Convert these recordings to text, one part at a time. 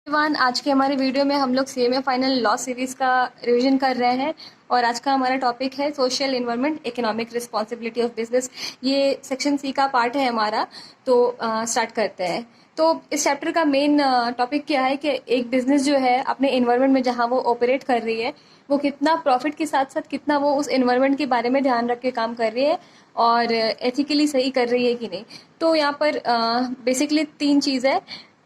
One आज के हमारे वीडियो में हम लोग सीएमए फाइनल लॉ सीरीज का रिवीजन कर रहे हैं और आज का हमारा टॉपिक है social environment economic responsibility of business. ये सेक्शन सी का पार्ट है हमारा। तो स्टार्ट करते हैं। तो इस चैप्टर का मेन टॉपिक क्या है कि एक बिजनेस जो है अपने इन्वायरमेंट में जहाँ वो ऑपरेट कर रही है वो कितना प्रॉफिट के साथ साथ कितना वो उस इन्वायरमेंट के बारे में ध्यान रख के काम कर रही है और एथिकली सही कर रही है कि नहीं। तो यहाँ पर बेसिकली तीन चीज़ है,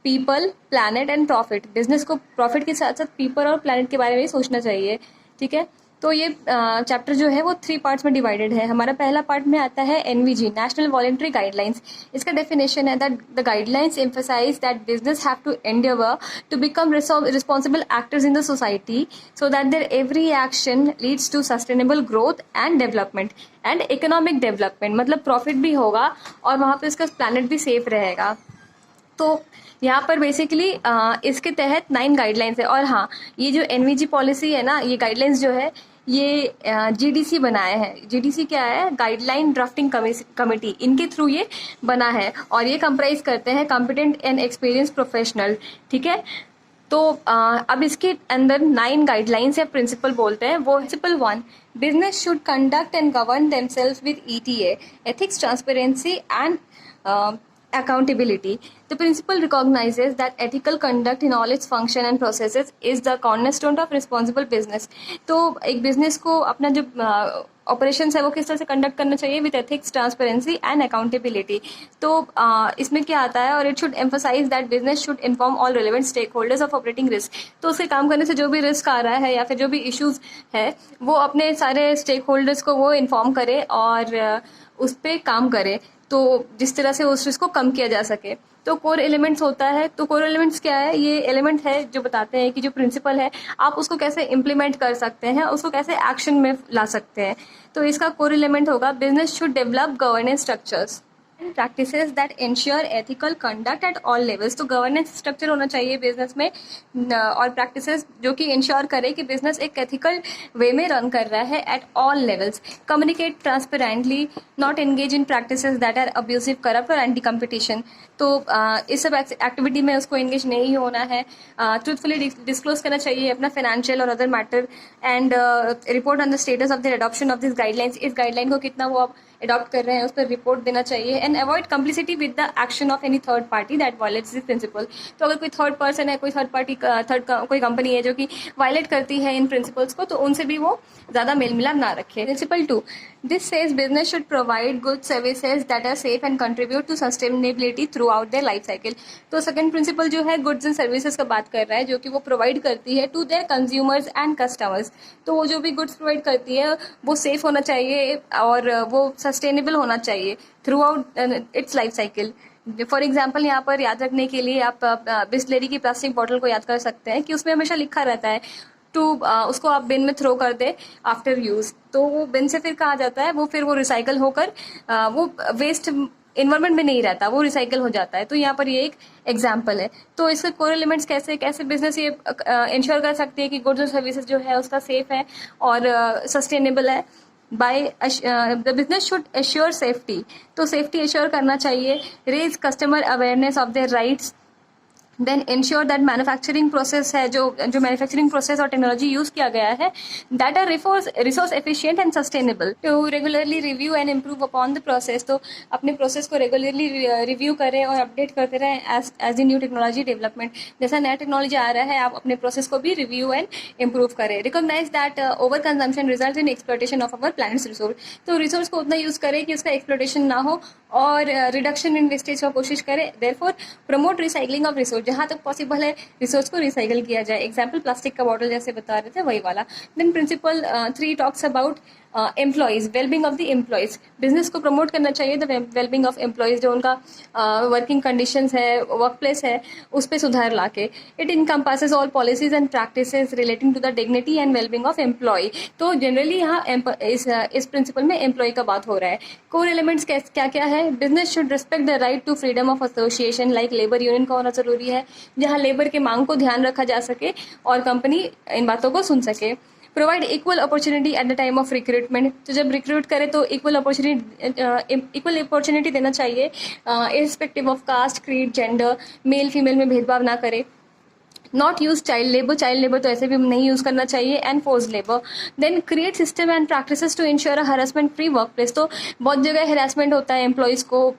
people, planet and profit. Business को प्रॉफिट के साथ साथ पीपल और प्लैनेट के बारे में ही सोचना चाहिए। ठीक है, तो ये चैप्टर जो है वो 3 पार्ट्स में डिवाइडेड है। हमारा पहला पार्ट में आता है एनवीजी, नेशनल वॉलंटरी गाइडलाइंस। इसका डेफिनेशन है that the guidelines emphasise that business have to endeavour to become responsible actors in the society so that their every action leads to sustainable growth and development and economic development. मतलब profit भी होगा और वहाँ पे उसका planet भी safe रहेगा। तो यहाँ पर बेसिकली इसके तहत 9 गाइडलाइंस है। और हाँ, ये जो एनवीजी पॉलिसी है ना, ये गाइडलाइंस जो है ये जीडीसी बनाया है। जीडीसी क्या है? गाइडलाइन ड्राफ्टिंग कमेटी, इनके थ्रू ये बना है और ये कंप्राइज करते हैं कॉम्पिटेंट एंड एक्सपीरियंस प्रोफेशनल। ठीक है, तो अब इसके अंदर 9 गाइडलाइंस या प्रिंसिपल बोलते हैं। वो principle 1, business should conduct and govern themselves with ETA, ethics, transparency and accountability. The principle recognizes that ethical conduct in all its function and processes is the cornerstone of responsible business. तो एक business को अपना जो operations है वो किस तरह से कंडक्ट करना चाहिए with ethics, transparency and accountability. तो इसमें क्या आता है, और it should emphasise that business should inform all relevant stakeholders of operating risk. तो उसके काम करने से जो भी रिस्क आ रहा है या फिर जो भी इश्यूज है वो अपने सारे स्टेक होल्डर्स को वो इन्फॉर्म करे और उस पर काम करे, तो जिस तरह से उस रिस्क को कम किया जा सके। तो कोर एलिमेंट्स होता है। तो कोर एलिमेंट्स क्या है? ये एलिमेंट है जो बताते हैं कि जो प्रिंसिपल है आप उसको कैसे इम्प्लीमेंट कर सकते हैं, उसको कैसे एक्शन में ला सकते हैं। तो इसका कोर एलिमेंट होगा, business should develop governance structures and practices that ensure ethical conduct eight all levels. तो गवर्नेंस स्ट्रक्चर होना चाहिए बिजनेस में और प्रैक्टिसेस जो कि इंश्योर करे कि बिजनेस एक एथिकल वे में रन कर रहा है at all levels. Communicate transparently, not engage in practices that are abusive, corrupt और एंटी कंपटीशन। तो इस सब एक्टिविटी में उसको एंगेज नहीं होना है। ट्रूथफुली डिस्क्लोज करना चाहिए अपना फाइनेंशियल और other matter and report on the status of the adoption of this guidelines. इस गाइडलाइन को कितना वो आप अडॉप्ट कर रहे हैं उस पर रिपोर्ट देना चाहिए। And avoid complicity with the action of any third party that violates this principle. तो अगर कोई थर्ड पर्सन है, कोई थर्ड पार्टी कोई कंपनी है जो कि वायलेट करती है इन प्रिंसिपल्स को, तो उनसे भी वो ज़्यादा मेल मिलाप ना रखे। Principle 2, this says business should provide good services that are safe and contribute to sustainability throughout their life cycle. तो सेकंड प्रिंसिपल जो है गुड्स एंड सर्विसेज का बात कर रहा है, जो कि वो प्रोवाइड करती है to their consumers and customers. तो वो जो भी गुड्स प्रोवाइड करती है वो सेफ होना चाहिए और वो सस्टेनेबल होना चाहिए through out it's life cycle. For example, यहाँ पर याद रखने के लिए आप बिस्लेरी की प्लास्टिक बॉटल को याद कर सकते हैं कि उसमें हमेशा लिखा रहता है टू उसको आप बिन में थ्रो कर दे आफ्टर यूज। तो वो बिन से फिर कहा जाता है, वो फिर वो रिसाइकल होकर वो वेस्ट इन्वायरमेंट में नहीं रहता, वो रिसाइकल हो जाता है। तो यहाँ पर ये एक एग्जाम्पल है। तो इसके कोर एलिमेंट्स कैसे कैसे बिजनेस ये इंश्योर कर सकती है कि गुड्स और सर्विसेज जो है उसका सेफ है और सस्टेनेबल है। By the business should assure safety. तो सेफ्टी एश्योर करना चाहिए। Raise customer awareness of their rights. Then ensure that manufacturing process है, जो मैन्युफैक्चरिंग प्रोसेस और टेक्नोलॉजी यूज किया गया है that are resource efficient and sustainable. To regularly review and improve upon the process. तो अपने प्रोसेस को रेगुलरली रिव्यू करें और अपडेट करते रहें as the new technology development. जैसा नया टेक्नोलॉजी आ रहा है आप अपने प्रोसेस को भी रिव्यू एंड इम्प्रूव करें। Recognise that over consumption result in exploitation of our planet's resource. तो रिसोर्स को उतना यूज करें कि उसका एक्सप्लोटेशन ना हो और रिडक्शन इन वेस्टेज का कोशिश करें। Therefore promote recycling of resource, जहाँ तक पॉसिबल है रिसोर्स को रिसाइकल किया जाए। एग्जाम्पल प्लास्टिक का बॉटल जैसे बता रहे थे वही वाला। Then principle 3 talks about employees, wellbeing of the employees. Business को प्रमोट करना चाहिए द वेलबिंग ऑफ एम्प्लॉयज, जो उनका वर्किंग कंडीशंस है, वर्क प्लेस है, उस पर सुधार लाके। It encompasses all policies and practices relating to the dignity and wellbeing of employee. तो जनरली यहाँ इस प्रिंसिपल में एम्प्लॉय का बात हो रहा है। कोर एलिमेंट्स क्या क्या है? Business should respect the right to freedom of association, like labour union का होना जरूरी है, जहाँ लेबर के मांग को ध्यान रखा जा सके और कंपनी इन बातों को सुन सके। Provide equal opportunity at the time of recruitment. तो जब रिक्रूट करे तो इक्वल अपॉर्चुनिटी देना चाहिए, irrespective of caste, creed, gender, male female में भेदभाव ना करे। नॉट यूज चाइल्ड लेबर तो ऐसे भी नहीं यूज करना चाहिए, and force labour. Then create system and practices to ensure a harassment free workplace. तो बहुत जगह हरासमेंट होता है एम्प्लॉयज़ को,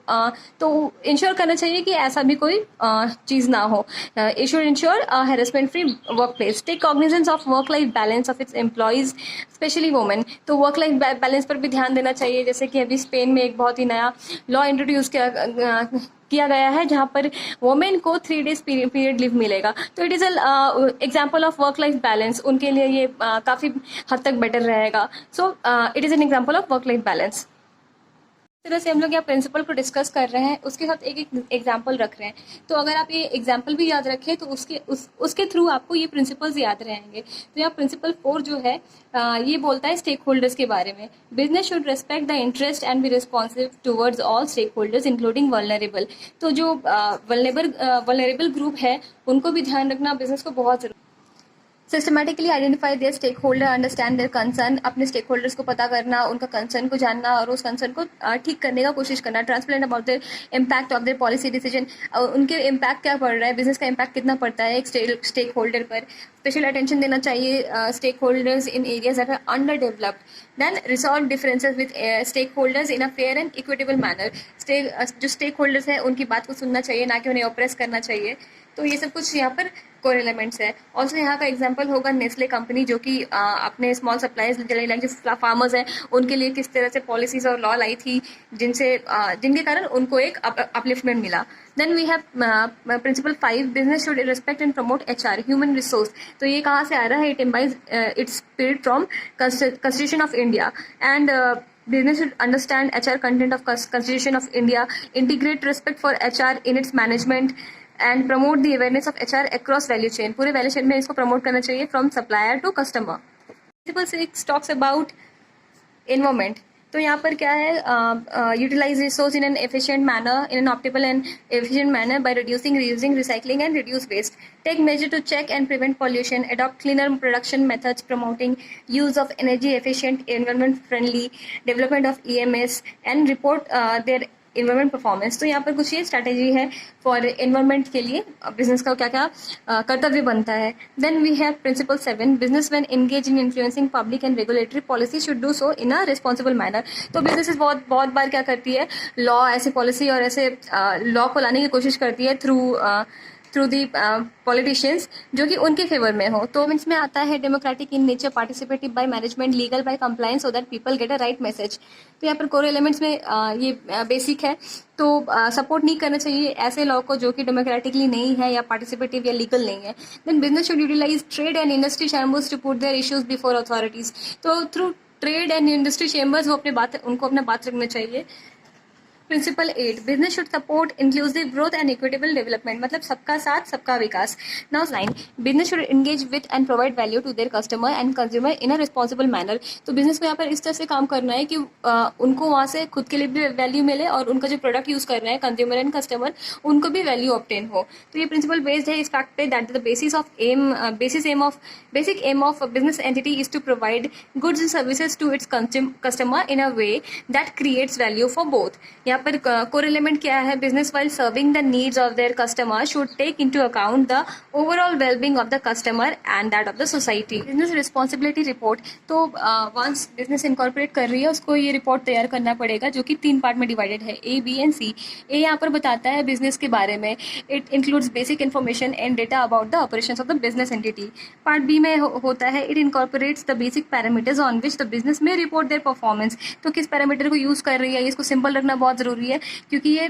तो इंश्योर करना चाहिए कि ऐसा भी कोई चीज़ ना हो। It should ensure harassment free workplace. Take cognizance of work life balance of its employees, specially women. तो वर्क लाइफ बैलेंस पर भी ध्यान देना चाहिए। जैसे कि अभी स्पेन में एक बहुत ही नया लॉ इंट्रोड्यूस किया गया है जहाँ पर वुमेन को 3 days पीरियड लीव मिलेगा। तो it is example of work life balance. उनके लिए ये काफ़ी हद तक बेटर रहेगा। So it is an example of work life balance. इस तरह से हम लोग यहाँ प्रिंसिपल को डिस्कस कर रहे हैं, उसके साथ एक एक एग्जाम्पल रख रहे हैं। तो अगर आप ये एग्जाम्पल भी याद रखें तो उसके थ्रू आपको ये प्रिंसिपल्स याद रहेंगे। तो यहाँ प्रिंसिपल 4 जो है ये बोलता है स्टेक होल्डर्स के बारे में। Business should respect the interest and be responsive towards all stakeholders including vulnerable. तो जो वल्नरेबल ग्रुप है उनको भी ध्यान रखना बिजनेस को बहुत जरूरी। Systematically identify their stakeholder, understand their concern. अपने स्टेक होल्डर्स को पता करना, उनका कंसर्न को जानना और उस कंसर्न को ठीक करने का कोशिश करना। Transparent about their impact of their policy decision. उनके इम्पैक्ट क्या पड़ रहा है, बिजनेस का इम्पैक्ट कितना पड़ता है एक स्टेक होल्डर पर। स्पेशल अटेंशन देना चाहिए stakeholders in areas that are underdeveloped. Then resolve differences with stakeholders in a fair and equitable manner. जो स्टेक होल्डर्स हैं उनकी बात को सुनना चाहिए, ना कि उन्हें ऑप्रेस करना चाहिए। तो ये सब कुछ यहाँ पर कोर एलिमेंट्स है। ऑल्सो यहाँ का एग्जांपल होगा नेस्ले कंपनी, जो कि अपने स्मॉल सप्लायर्स जो फार्मर्स हैं उनके लिए किस तरह से पॉलिसीज और लॉ लाई थी जिनके कारण उनको एक अपलिफ्टमेंट मिला। Then we have principle 5, business should respect and promote HR, human resource. तो ये कहाँ से आ रहा है, it imbibes its spirit from constitution of India. And business should understand HR content of Constitution of India, integrate respect for HR in its management and promote the awareness of HR across value chain। पूरे value chain में इसको promote करना चाहिए from supplier to customer. Principle 6 talks about environment. तो यहाँ पर क्या है, utilise resource in an efficient manner, in an optimal and efficient manner by reducing, reusing, recycling and reduce waste. Take measure to check and prevent pollution, adopt cleaner production methods, promoting use of energy efficient, environment friendly development of EMS and report their environment performance. तो यहाँ पर कुछ ये strategy है for environment के लिए business का क्या क्या कर्तव्य बनता है। Then we have principle 7, business when engage in influencing public and regulatory policy should do so in a responsible manner. तो बिजनेस बहुत बार क्या करती है, लॉ, ऐसी पॉलिसी और ऐसे लॉ को लाने की कोशिश करती है थ्रू दी पॉलिटिशियंस जो कि उनके फेवर में हो। तो इसमें आता है democratic in nature, participative by management, legal by compliance so that people get a right message. तो यहाँ पर कोर एलिमेंट्स में ये बेसिक है। तो सपोर्ट नहीं करना चाहिए ऐसे लॉ को जो कि डेमोक्रेटिकली नहीं है या पार्टिसिपेटिव या लीगल नहीं है। Then business should utilise trade and industry chambers to put their issues before authorities. तो through trade and industry chambers उनको अपना बात रखना चाहिए। Principle 8, business should support inclusive growth and equitable development. मतलब सबका साथ सबका विकास। Now 9, business should engage with and provide value to their customer and consumer in a responsible manner. तो बिजनेस को यहाँ पर इस तरह से काम करना है कि उनको वहाँ से खुद के लिए भी वैल्यू मिले और उनका जो प्रोडक्ट यूज कर रहे हैं कंज्यूमर एंड कस्टमर, उनको भी वैल्यू ऑब्टेन हो। तो ये प्रिंसिपल बेस्ड है इस फैक्ट पे that the basic aim of business entity is to provide goods and services to its customer in a way that creates value for both. पर core element क्या है, business while serving the needs of their customer should take into account the overall wellbeing of the customer and that of the society. Business responsibility report. तो once business incorporate कर रही है उसको ये report तैयार करना पड़ेगा जो कि 3 पार्ट में डिवाइडेड है, A, B एंड C। ए यहाँ पर बताता है बिजनेस के बारे में, it includes basic information and data about the operations of the business entity. Part B में होता है, it incorporates the basic parameters on which the business में रिपोर्ट देयर परफॉर्मेंस। तो किस पैरामीटर को यूज कर रही है, इसको सिंपल रखना बहुत जरूरी है क्योंकि ये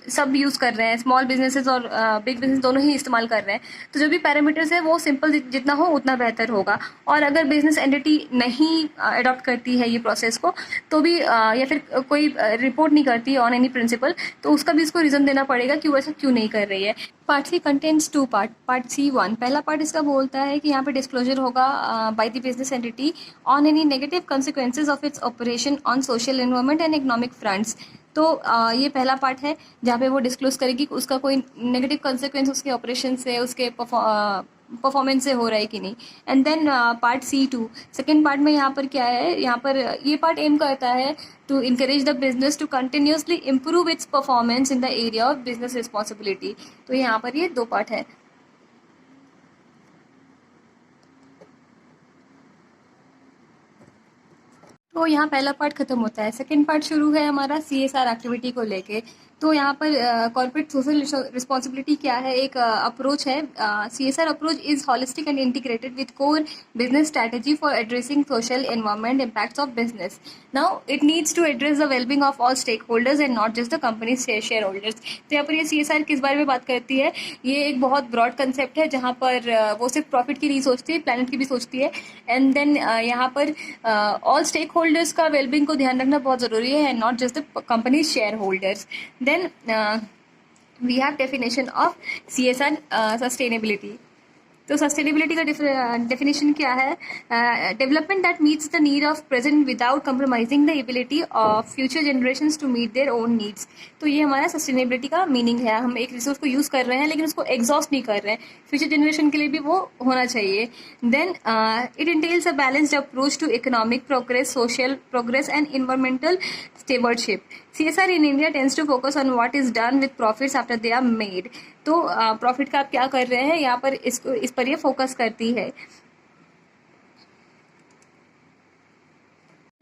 सब यूज़ कर रहे हैं, स्मॉल बिजनेसेस और बिग बिजनेस दोनों ही इस्तेमाल कर रहे हैं। तो जो भी पैरामीटर्स है वो सिंपल जितना हो उतना बेहतर होगा। और अगर बिजनेस एंटिटी नहीं अडॉप्ट करती है ये प्रोसेस को तो भी या फिर कोई रिपोर्ट नहीं करती ऑन एनी प्रिंसिपल, तो उसका भी इसको रीज़न देना पड़ेगा कि वो ऐसा क्यों नहीं कर रही है। Part 3 contents 2 part. Part C1, पहला पार्ट इसका बोलता है कि यहाँ पे डिस्क्लोजर होगा bye the business entity on any negative consequences of its operation on social environment and economic fronts. तो ये पहला पार्ट है जहाँ पे वो डिस्क्लोज करेगी कि उसका कोई नेगेटिव कंसिक्वेंस उसके ऑपरेशन से, उसके परफॉर्मेंस से हो रहा है कि नहीं। And then part C2, second part में यहाँ पर क्या है, यहाँ पर ये पार्ट एम करता है to encourage the business to continuously improve its performance in the area of business responsibility. तो यहाँ पर ये 2 पार्ट है। तो यहाँ पहला पार्ट खत्म होता है। सेकंड पार्ट शुरू है हमारा सीएसआर एक्टिविटी को लेके। तो यहाँ पर कॉर्पोरेट सोशल रिस्पॉन्सिबिलिटी क्या है, एक अप्रोच है। CSR approach is holistic and integrated with core business strategy for addressing social environment impacts of business. Now it needs to address the wellbeing of all stakeholders and not just the company shareholders. तो यहाँ पर ये CSR किस बारे में बात करती है, ये एक बहुत ब्रॉड कंसेप्ट है जहाँ पर वो सिर्फ प्रॉफिट की नहीं सोचती है, प्लानट की भी सोचती है। एंड देन यहाँ पर ऑल स्टेक होल्डर्स का वेलबींग को ध्यान रखना बहुत ज़रूरी है, and not just the company shareholders. Then we have definition of CSR sustainability. तो सस्टेनेबिलिटी का डेफिनेशन क्या है, development that meets the need of present without compromising the ability of future generations to meet their own needs. तो ये हमारा sustainability का meaning है, हम एक रिसोर्स को यूज़ कर रहे हैं लेकिन उसको एग्जॉस्ट नहीं कर रहे हैं, फ्यूचर जनरेशन के लिए भी वो होना चाहिए। Then it entails a balanced approach to economic progress, social progress and environmental stewardship. CSR in India tends to focus on what is done with profits after they are made. तो profit का आप क्या कर रहे हैं, यहाँ पर इस पर ये फोकस करती है।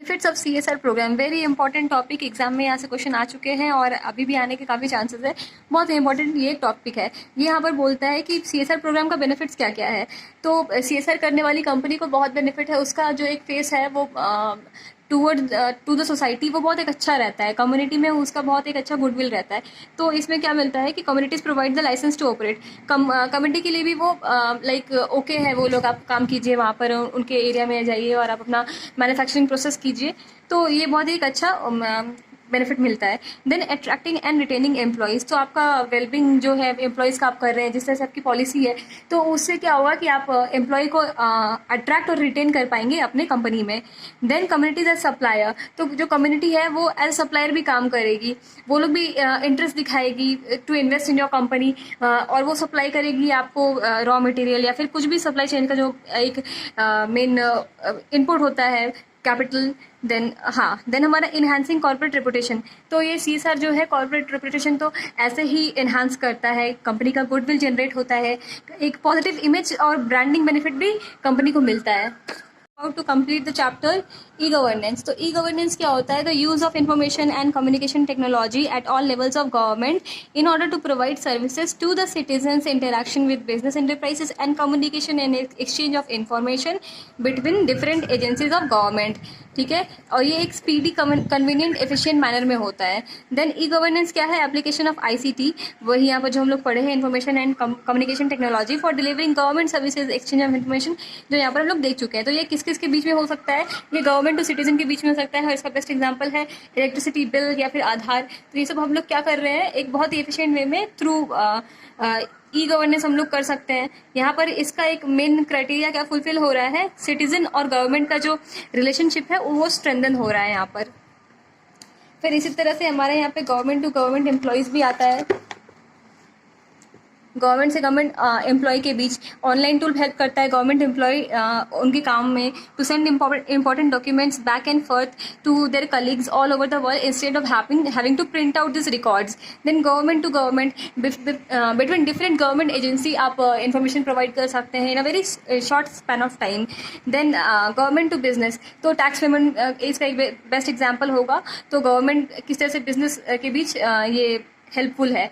Benefits of CSR programme, very important topic, exam में यहाँ से क्वेश्चन आ चुके हैं और अभी भी आने के काफ़ी चांसेस है। बहुत इंपॉर्टेंट ये टॉपिक है। ये यहाँ पर बोलता है कि CSR प्रोग्राम का बेनिफिट्स क्या क्या है। तो CSR करने वाली कंपनी को बहुत बेनिफिट है, उसका जो एक फेस है वो टू द सोसाइटी वो बहुत एक अच्छा रहता है, कम्युनिटी में उसका बहुत एक अच्छा गुडविल रहता है। तो इसमें क्या मिलता है कि communities provide the licence to operate, community के लिए भी वो लाइक ओके है, वो लोग आप काम कीजिए वहाँ पर, उनके एरिया में जाइए और आप अपना मैन्युफैक्चरिंग प्रोसेस कीजिए। तो ये बहुत एक अच्छा बेनिफिट मिलता है। Then attracting and retaining employees, तो आपका वेलबिंग जो है एम्प्लॉयज़ का आप कर रहे हैं, जिस तरह से आपकी पॉलिसी है, तो उससे क्या होगा कि आप एम्प्लॉय को अट्रैक्ट और रिटेन कर पाएंगे अपने कंपनी में। देन कम्युनिटीज एज सप्लायर, तो जो कम्युनिटी है वो एज सप्लायर भी काम करेगी, वो लोग भी इंटरेस्ट दिखाएगी to invest in your company, और वो सप्लाई करेगी आपको रॉ मटेरियल या फिर कुछ भी सप्लाई चेन का जो एक मेन इनपुट होता है, कैपिटल। देन हमारा इन्हांसिंग कॉर्पोरेट रेपुटेशन, तो ये CSR जो है कॉर्पोरेट रेपुटेशन तो ऐसे ही इन्हांस करता है, कंपनी का गुडविल जनरेट होता है, एक पॉजिटिव इमेज और ब्रांडिंग बेनिफिट भी कंपनी को मिलता है। How to complete the chapter e governance, तो ई गवर्नेंस क्या होता है, the use of information and communication technology at all levels of government in order to provide services to the citizens, interaction with business enterprises and communication and exchange of information between different agencies of government. ठीक है, और ये एक speedy, convenient, efficient manner में होता है। Then ई governance क्या है, एप्लीकेशन ऑफ ICT, वही यहाँ पर जो हम लोग पढ़े हैं, information and communication technology for delivering government services, exchange of information, जो यहाँ पर हम लोग देख चुके हैं। तो ये किस किस के बीच में हो सकता है, ये गवर्नमेंट टू सिटीजन के बीच में हो सकता है, और इसका बेस्ट एग्जांपल है इलेक्ट्रिसिटी बिल या फिर आधार। तो ये सब हम लोग क्या कर रहे हैं, एक बहुत ही एफिशिएंट वे में थ्रू ई गवर्नेंस हम लोग कर सकते हैं। यहाँ पर इसका एक मेन क्राइटेरिया क्या फुलफिल हो रहा है, सिटीजन और गवर्नमेंट का जो रिलेशनशिप है वो स्ट्रेंथन हो रहा है यहाँ पर। फिर इसी तरह से हमारे यहाँ पे गवर्नमेंट टू गवर्नमेंट एम्प्लॉयज़ भी आता है, गवर्नमेंट से गवर्नमेंट एम्प्लॉय के बीच ऑनलाइन टूल हेल्प करता है गवर्नमेंट एम्प्लॉय उनके काम में, to send important documents back and forth to their colleagues all over the world instead of having to print out this records. Then government to government, between different government agency आप information provide कर सकते हैं in a very short span of time. Then government to business, तो tax payment इसका एक best example होगा। तो government किस तरह से बिजनेस के बीच ये हेल्पफुल है।